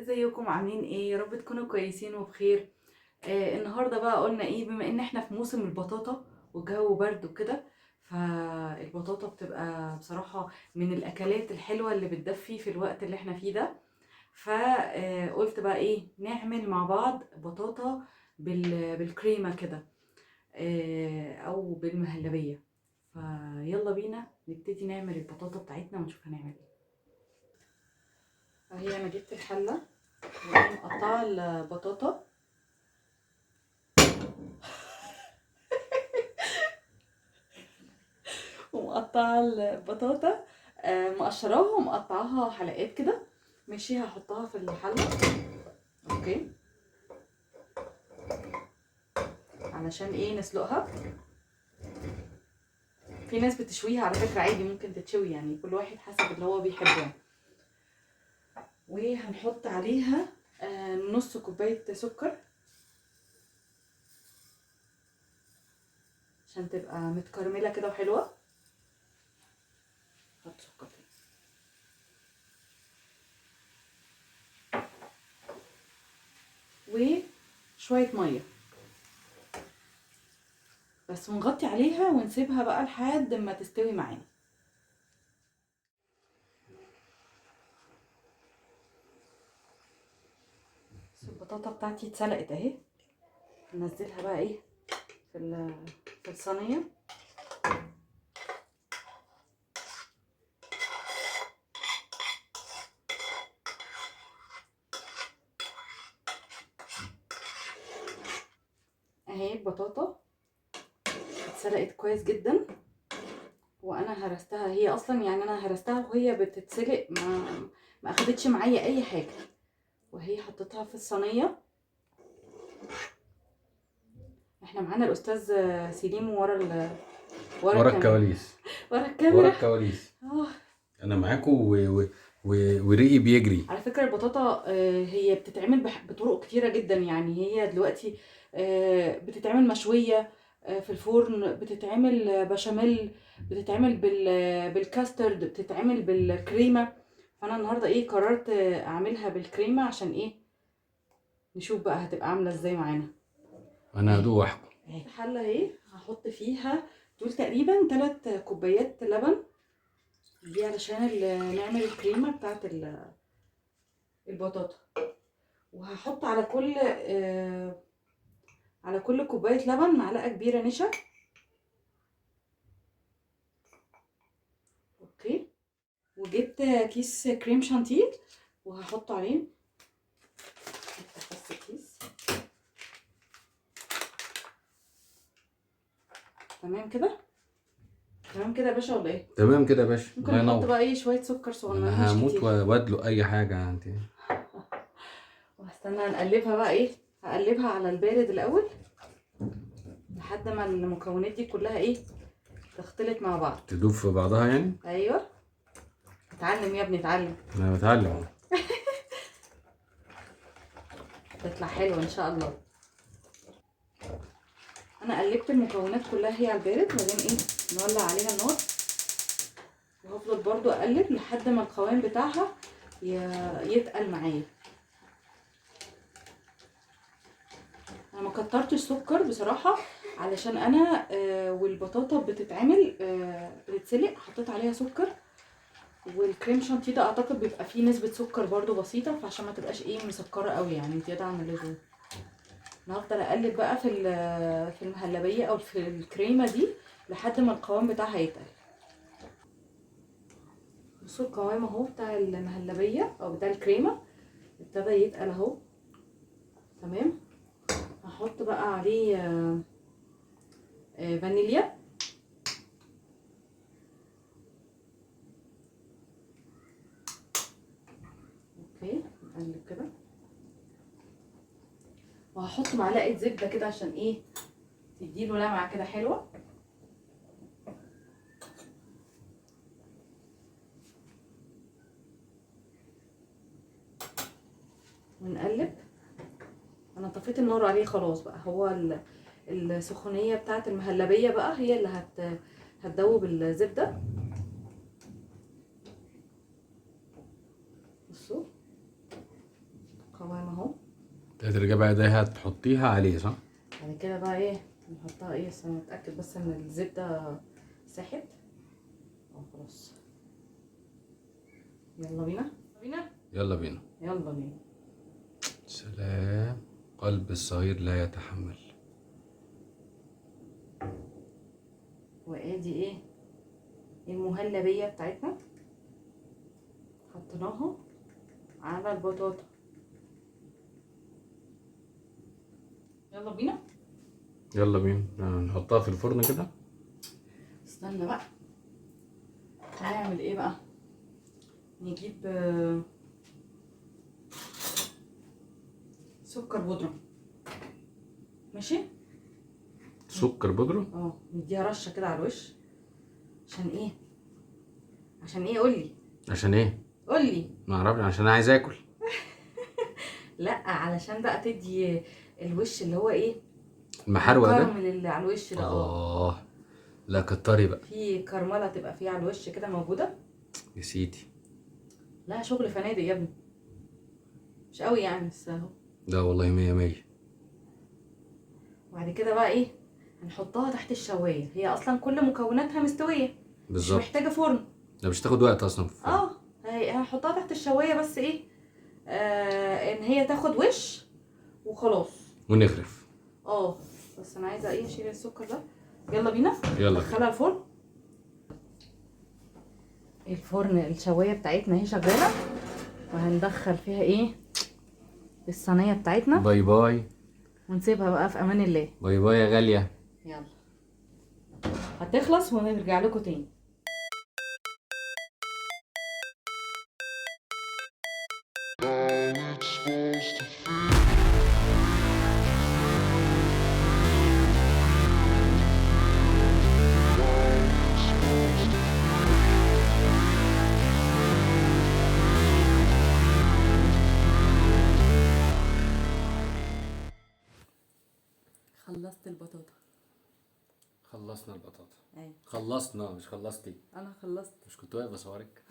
ازيكم عاملين ايه؟ يا رب تكونوا كويسين وبخير. النهارده بقى قلنا ايه، بما ان احنا في موسم البطاطا والجو برد وكده، فالبطاطا بتبقى بصراحة من الاكلات الحلوة اللي بتدفي في الوقت اللي احنا فيه ده. فقلت بقى ايه، نعمل مع بعض بطاطا بالكريمة كده، او بالمهلبية. فيلا بينا نبتدي نعمل البطاطا بتاعتنا ونشوف هنعمل ايه. اهي انا جبت الحلة ومقطعة البطاطا ومقطعة البطاطا، مقشراها ومقطعاها حلقات كده. ماشي، هحطها في الحلة. اوكي، علشان ايه؟ نسلقها. في ناس بتشويها على فكرة عادي، ممكن تتشوي، يعني كل واحد حسب اللي هو بيحبه. وهنحط عليها نص كوباية سكر عشان تبقى متكرملة كده وحلوة. حط سكر تاني وشوية مية بس، ونغطي عليها ونسيبها بقى لحد ما تستوي معانا. بس البطاطا بتاعتي اتسلقت اهي. ننزلها بقى ايه في الصينيه. اهي البطاطا اتسلقت كويس جدا، وانا هرستها. هي اصلا يعني انا هرستها وهي بتتسلق، ما اخدتش معايا اي حاجه. وهي حطيتها في الصينيه. احنا معانا الاستاذ سليم ورا ورا الكاميرا. الكواليس. ورا ورا الكاميرا. الكواليس. اه، انا معاكم وريقي بيجري. على فكره البطاطا هي بتتعمل بطرق كتيره جدا. يعني هي دلوقتي بتتعمل مشويه في الفرن، بتتعمل بشاميل، بتتعمل بالكاسترد، بتتعمل بالكريمه. فانا النهارده ايه، قررت اعملها بالكريمه. عشان ايه؟ نشوف بقى هتبقى عامله ازاي معانا. انا اهي هدوق واحكم. الحله اهي، هحط فيها دول تقريبا 3 كوبايات لبن، دي علشان نعمل الكريمه بتاعت البطاطا. وهحط على كل كوبايه لبن معلقه كبيره نشا. اوكي، وجبت كيس كريم شانتيه وهحطه عليه. افتح بس الكيس. تمام كده، تمام كده يا باشا ولا ايه؟ تمام كده يا باشا، ممكن الله نحط ينور. بقى ايه، شويه سكر صغننين انا مش هموت كتير. وادلق اي حاجه انت. وهستنى نقلبها بقى ايه، هقلبها على البارد الاول لحد ما المكونات دي كلها ايه، تختلط مع بعض، تدوب في بعضها يعني. ايوه، اتعلم يا ابني اتعلم. انا بتعلم اهو. تطلع حلوه ان شاء الله. انا قلبت المكونات كلها هي على البارد، وبعدين ايه، نولع عليها النار. وهفضل برضو اقلب لحد ما القوام بتاعها يتقل معايا. انا ما كترتش سكر بصراحه، علشان انا والبطاطا بتتعمل بتتسلق حطيت عليها سكر. والكريم شانتيه ده اعتقد بيبقى فيه نسبه سكر برضو بسيطه، فعشان ما تبقاش ايه، مسكره قوي يعني زياده عن اللزوم. انا هفضل اقلب بقى في المهلبيه او في الكريمه دي لحد ما القوام بتاعها يتقل. بصوا القوام اهو بتاع المهلبيه او بتاع الكريمه ابتدى يتقل اهو. تمام، هحط بقى عليه فانيليا. اوكي، نقلب كده. وهحط معلقه زبده كده عشان ايه، تديله لمعه كده حلوه. ونقلب. انا طفيت النار عليه خلاص بقى. هو السخونيه بتاعه المهلبيه بقى هي اللي هتدوب الزبده. بصوا قوام اهو. ترجع بقى ايديها تحطيها عليه صح؟ بعد كده بقى ايه نحطها ايه، بس انا متأكد بس ان الزبدة ساحت. خلاص يلا بينا بينا يلا بينا. يلا بينا. سلام. قلب الصغير لا يتحمل. وادي ايه المهلبية بتاعتنا، حطيناها على البطاطا. يلا بينا. يلا بينا نحطها في الفرن كده. استنى بقى، هنعمل ايه بقى؟ نجيب سكر بودرة. ماشي. سكر بودرة. نديها رشة كده على الوش. عشان ايه؟ عشان ايه قولي؟ عشان ايه؟ قولي. ما اعرفش، عشان عايز اكل. لا علشان بقى تدي الوش اللي هو ايه، المحروق ده. الكراميل اللي على الوش ده. الله. لا كتري بقى. في كرمله تبقى فيه على الوش كده موجوده. يا سيدي. لا شغل فنادق يا ابني، مش قوي يعني بس اهو. ده والله مية مية. وبعد كده بقى ايه، هنحطها تحت الشوايه. هي اصلا كل مكوناتها مستويه، بالظبط. مش محتاجه فرن. ده مش تاخد وقت اصلا في الفرن. هنحطها تحت الشوايه بس ايه، ان هي تاخد وش وخلاص. ونغرف. بس انا عايزه ايه اشيل السكر ده. يلا بينا. يلا. ندخلها الفرن. الفرن الشوايه بتاعتنا اهي شغاله، وهندخل فيها ايه الصينيه بتاعتنا. باي باي. ونسيبها بقى في امان الله. باي باي يا غالية. يلا هتخلص ونرجع لكم تاني. خلصت البطاطا. خلصنا البطاطا. ايوه خلصنا مش خلصتي. انا خلصت. مش كنت واقف بصورك.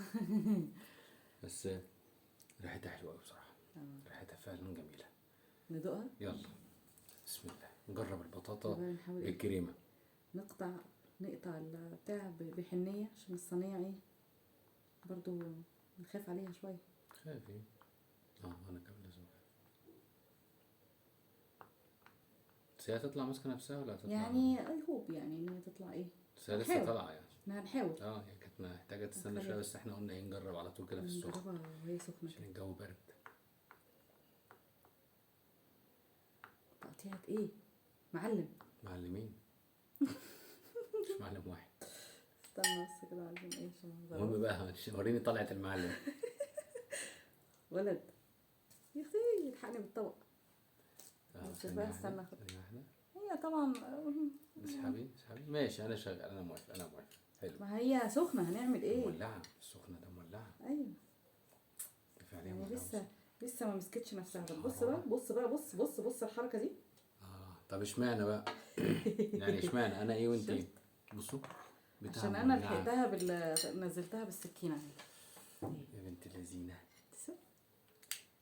بس ريحتها حلوه قوي بصراحه. ريحتها فعلا جميله. ندوقها. يلا بسم الله نجرب البطاطا نحاول بالكريمه. نقطع البتاع بحنيه عشان الصينيه ايه برضو نخاف عليها شويه. خافي. انا كمان لازم. بس هي هتطلع ماسكه نفسها ولا هتطلع يعني اي هوب يعني ان هي تطلع ايه. بس هي لسه طالعه يعني. احنا هنحاول. هي كانت محتاجه تستنى شويه، بس احنا قلنا ايه نجرب على طول كده في السخن. نجربها وهي سخنه عشان الجو برد. تقطيعة ايه معلم. معلمين. مش معلم واحد. استنى بس كده عايزين ايه المهم بقى وريني طلعت المعلم. ولد يا اختي الحقني بالطبق. ثانية استنى واحدة. هي طبعا. اسحبي ماشي، انا شغال، انا موافق. حلو. ما هي سخنه هنعمل ايه. مولعه السخنه ده مولعه. ايوه يعني لسه ما مسكتش نفسها. طب بص الحركه دي. طب اشمعنى بقى؟ يعني اشمعنى انا ايه وانت ايه؟ بصوا عشان انا لحقتها نزلتها بالسكينه. يا بنت اللذينه.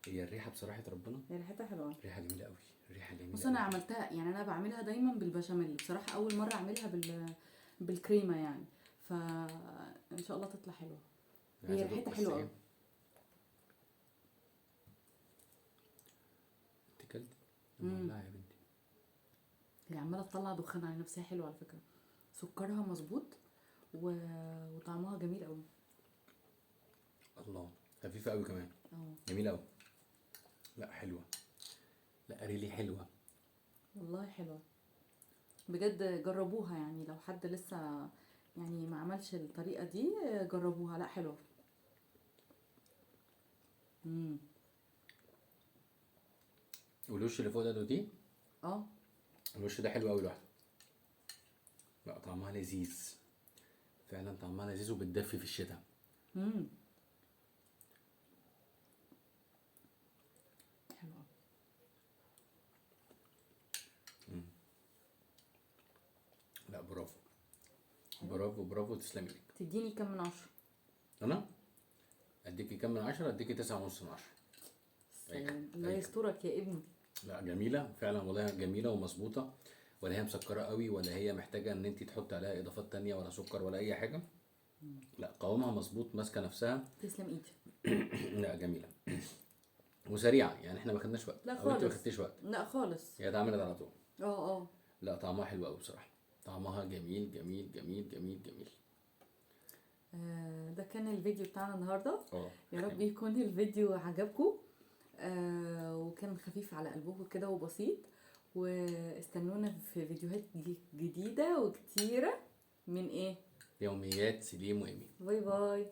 هي الريحه بصراحه ربنا، هي ريحتها حلوه. ريحه جميله قوي. بص انا عملتها يعني انا بعملها دايما بالبشاميل بصراحه. اول مره اعملها بالكريمه يعني، فان شاء الله تطلع حلوه. هي ريحتها حلوه قوي. انت كلتي مولعه يا بنتي. هي عماله تطلع دخان على نفسها. حلوه على فكره، سكرها مظبوط وطعمها جميل قوي. الله. خفيفه قوي كمان. جميله قوي. لا حلوه. لا ريلي حلوه والله. حلوه بجد. جربوها يعني لو حد لسه يعني ما عملش الطريقه دي جربوها. لا حلوه. والوش اللي فوق ده دوتيه. الوش ده حلو قوي لوحده. لا طعمها لذيذ فعلا، طعمها لذيذ وبتدفي في الشتاء. حلوه. لا برافو برافو برافو، تسلمي لك. تديني كام من 10؟ انا اديكي كام من 10؟ اديكي 9.5 من 10. سلام، الله يسترك يا ابني. لا جميله فعلا والله، جميله ومظبوطه، ولا هي مسكره قوي ولا هي محتاجه ان انت تحطي عليها اضافات تانية ولا سكر ولا اي حاجه. لا قوامها مظبوط، ماسكه نفسها. تسلم ايدي. لا جميله وسريعه، يعني احنا ما خدناش وقت. لا او انت ما خالص. خدتيش وقت. لا خالص. هي اتعملت على طول. اه. لا طعمها حلو قوي بصراحه، طعمها جميل جميل جميل جميل جميل. ده كان الفيديو بتاعنا النهارده. يا رب جميل. يكون الفيديو عجبكم وكان خفيف على قلبكم كده وبسيط، واستنونا في فيديوهات جديدة وكتيرة من ايه يوميات سليم وإيمي. باي باي.